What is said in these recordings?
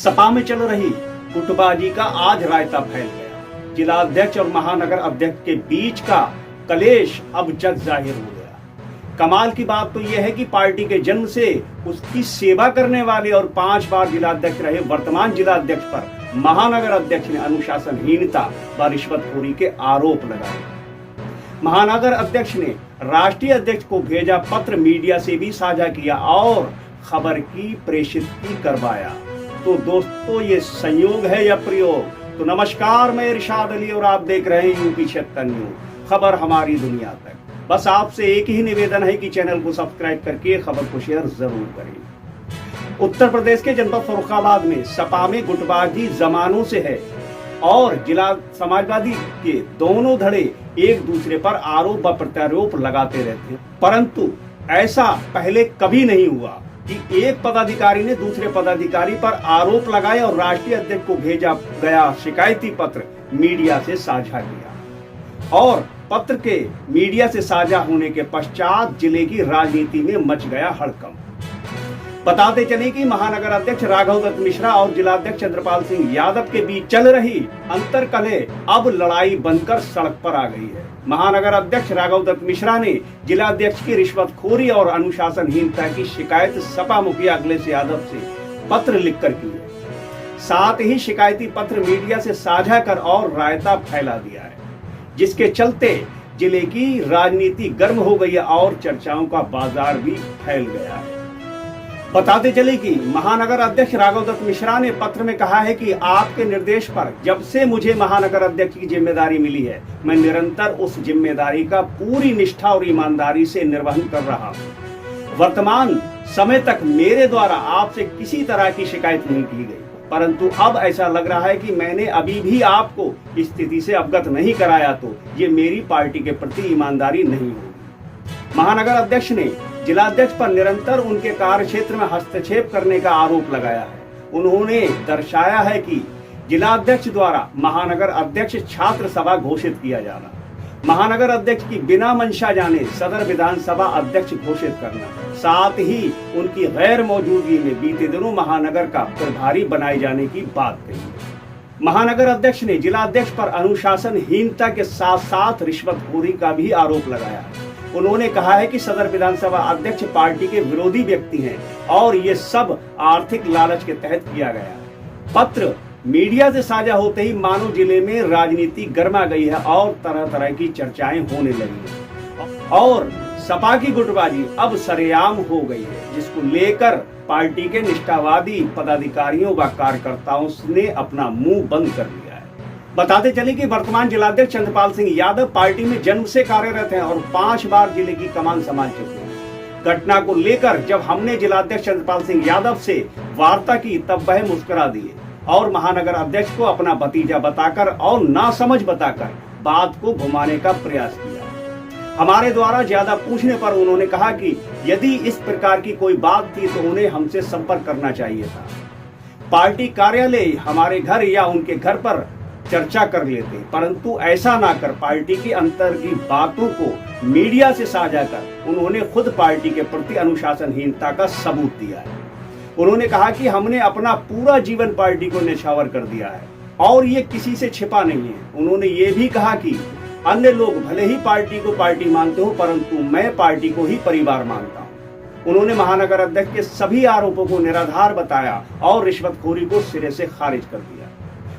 सपा में चल रही गुटबाजी का आज रायता फैल गया। जिला अध्यक्ष और महानगर अध्यक्ष के बीच का कलेश अब जग जाहिर हो गया। कमाल की बात तो यह है कि पार्टी के जन्म से उसकी सेवा करने वाले और 5 बार जिलाध्यक्ष रहे वर्तमान जिलाध्यक्ष पर महानगर अध्यक्ष ने अनुशासनहीनता व रिश्वतखोरी के आरोप लगाए। महानगर अध्यक्ष ने राष्ट्रीय अध्यक्ष को भेजा पत्र मीडिया से भी साझा किया और खबर की प्रेषित की करवाया। तो दोस्तों, ये संयोग है या प्रयोग? तो नमस्कार, मैं इरशाद अली और आप देख रहे हैं यूपी 76 न्यूज, खबर हमारी दुनिया तक। बस आपसे एक ही निवेदन है कि चैनल को सब्सक्राइब करके खबर को शेयर जरूर करें। उत्तर प्रदेश के जनपद फर्रुखाबाद में सपा में गुटबाजी जमानों से है और जिला समाजवादी के दोनों धड़े एक दूसरे पर आरोप व प्रत्यारोप लगाते रहते हैं, परंतु ऐसा पहले कभी नहीं हुआ कि एक पदाधिकारी ने दूसरे पदाधिकारी पर आरोप लगाए और राष्ट्रीय अध्यक्ष को भेजा गया शिकायती पत्र मीडिया से साझा किया और पत्र के मीडिया से साझा होने के पश्चात जिले की राजनीति में मच गया हड़कंप। बताते चले कि महानगर अध्यक्ष राघव दत्त मिश्रा और जिलाध्यक्ष चंद्रपाल सिंह यादव के बीच चल रही अंतर्कलह अब लड़ाई बनकर सड़क पर आ गई है। महानगर अध्यक्ष राघव दत्त मिश्रा ने जिलाध्यक्ष की रिश्वतखोरी और अनुशासनहीनता की शिकायत सपा मुखिया अखिलेश यादव से पत्र लिखकर की है। साथ ही शिकायती पत्र मीडिया से साझा कर और रायता फैला दिया है, जिसके चलते जिले की राजनीति गर्म हो गई है और चर्चाओं का बाजार भी फैल गया है। बताते चले कि महानगर अध्यक्ष राघव दत्त मिश्रा ने पत्र में कहा है कि आपके निर्देश पर जब से मुझे महानगर अध्यक्ष की जिम्मेदारी मिली है, मैं निरंतर उस जिम्मेदारी का पूरी निष्ठा और ईमानदारी से निर्वहन कर रहा हूं। वर्तमान समय तक मेरे द्वारा आपसे किसी तरह की शिकायत नहीं की गई, परंतु अब ऐसा लग रहा है कि मैंने अभी भी आपको इस स्थिति से अवगत नहीं कराया तो ये मेरी पार्टी के प्रति ईमानदारी नहीं होगी। महानगर अध्यक्ष ने जिलाध्यक्ष पर निरंतर उनके कार्य क्षेत्र में हस्तक्षेप करने का आरोप लगाया है। उन्होंने दर्शाया है कि जिलाध्यक्ष द्वारा महानगर अध्यक्ष छात्र सभा घोषित किया जाना, महानगर अध्यक्ष की बिना मंशा जाने सदर विधानसभा अध्यक्ष घोषित करना, साथ ही उनकी गैर मौजूदगी में बीते दिनों महानगर का प्रभारी बनाए जाने की बात कही है। महानगर अध्यक्ष ने जिलाध्यक्ष पर अनुशासनहीनता के साथ साथ रिश्वतखोरी का भी आरोप लगाया है। उन्होंने कहा है कि सदर विधानसभा अध्यक्ष पार्टी के विरोधी व्यक्ति हैं और ये सब आर्थिक लालच के तहत किया गया है। पत्र मीडिया से साझा होते ही मानो जिले में राजनीति गर्मा गई है और तरह तरह की चर्चाएं होने लगी हैं और सपा की गुटबाजी अब सरेआम हो गई है, जिसको लेकर पार्टी के निष्ठावादी पदाधिकारियों व कार्यकर्ताओं ने अपना मुंह बंद कर लिया है। बताते चले कि वर्तमान जिलाध्यक्ष चंद्रपाल सिंह यादव पार्टी में जन्म से कार्यरत हैं और 5 बार जिले की कमान संभाल चुके हैं। घटना को लेकर जब हमने जिलाध्यक्ष चंद्रपाल सिंह यादव से वार्ता की तब वह मुस्कुरा दिए और महानगर अध्यक्ष को अपना भतीजा बताकर और नासमझ बताकर बात को घुमाने का प्रयास किया। हमारे द्वारा ज्यादा पूछने पर उन्होंने कहा कि यदि इस प्रकार की कोई बात थी तो उन्हें हमसे संपर्क करना चाहिए था। पार्टी कार्यालय, हमारे घर या उनके घर पर चर्चा कर लेते, परंतु ऐसा ना कर पार्टी की अंतर की बातों को मीडिया से साझा कर उन्होंने खुद पार्टी के प्रति अनुशासनहीनता का सबूत दिया है। उन्होंने कहा कि हमने अपना पूरा जीवन पार्टी को न्यौछावर कर दिया है और ये किसी से छिपा नहीं है। उन्होंने ये भी कहा कि अन्य लोग भले ही पार्टी को पार्टी मानते हो, परंतु मैं पार्टी को ही परिवार मानता हूं। उन्होंने महानगर अध्यक्ष के सभी आरोपों को निराधार बताया और रिश्वतखोरी को सिरे से खारिज कर दिया।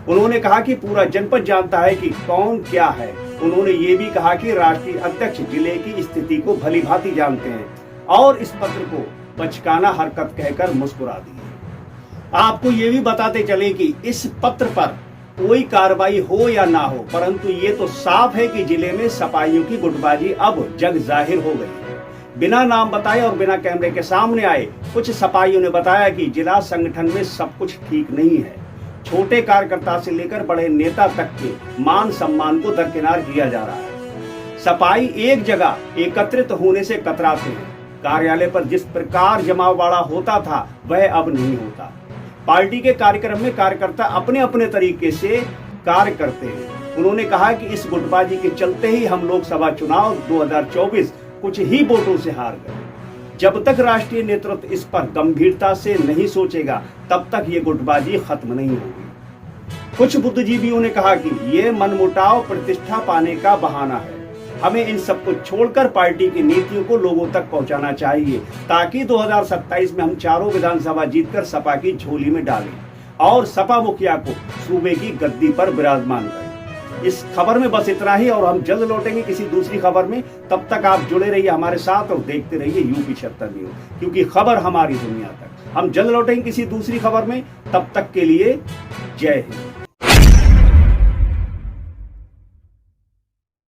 उन्होंने कहा कि पूरा जनपद जानता है कि कौन क्या है। उन्होंने ये भी कहा कि राष्ट्रीय अध्यक्ष जिले की स्थिति को भली भांति जानते हैं और इस पत्र को बचकाना हरकत कहकर मुस्कुरा दिए। आपको ये भी बताते चले कि इस पत्र पर कोई कार्रवाई हो या ना हो, परंतु ये तो साफ है कि जिले में सपाइयों की गुटबाजी अब जग जाहिर हो गई है। बिना नाम बताए और बिना कैमरे के सामने आए कुछ सपाइयों ने बताया कि जिला संगठन में सब कुछ ठीक नहीं है। छोटे कार्यकर्ता से लेकर बड़े नेता तक के मान सम्मान को दरकिनार किया जा रहा है। सपाई एक जगह एकत्रित होने से कतराते हैं। कार्यालय पर जिस प्रकार जमावड़ा होता था वह अब नहीं होता। पार्टी के कार्यक्रम में कार्यकर्ता अपने अपने तरीके से कार्य करते हैं। उन्होंने कहा कि इस गुटबाजी के चलते ही हम लोकसभा चुनाव 2024 कुछ ही वोटों से हार गए। जब तक राष्ट्रीय नेतृत्व इस पर गंभीरता से नहीं सोचेगा तब तक ये गुटबाजी खत्म नहीं होगी। कुछ बुद्धिजीवियों ने कहा कि ये मनमुटाव प्रतिष्ठा पाने का बहाना है। हमें इन सब को छोड़कर पार्टी की नीतियों को लोगों तक पहुंचाना चाहिए ताकि 2027 में हम चारों विधानसभा जीतकर सपा की झोली में डालें और सपा मुखिया को सूबे की गद्दी पर विराजमान करें। इस खबर में बस इतना ही और हम जल्द लौटेंगे किसी दूसरी खबर में। तब तक आप जुड़े रहिए हमारे साथ और देखते रहिए यूपी 76 न्यूज़, क्योंकि खबर हमारी दुनिया तक। हम जल्द लौटेंगे किसी दूसरी खबर में, तब तक के लिए जय हिंद।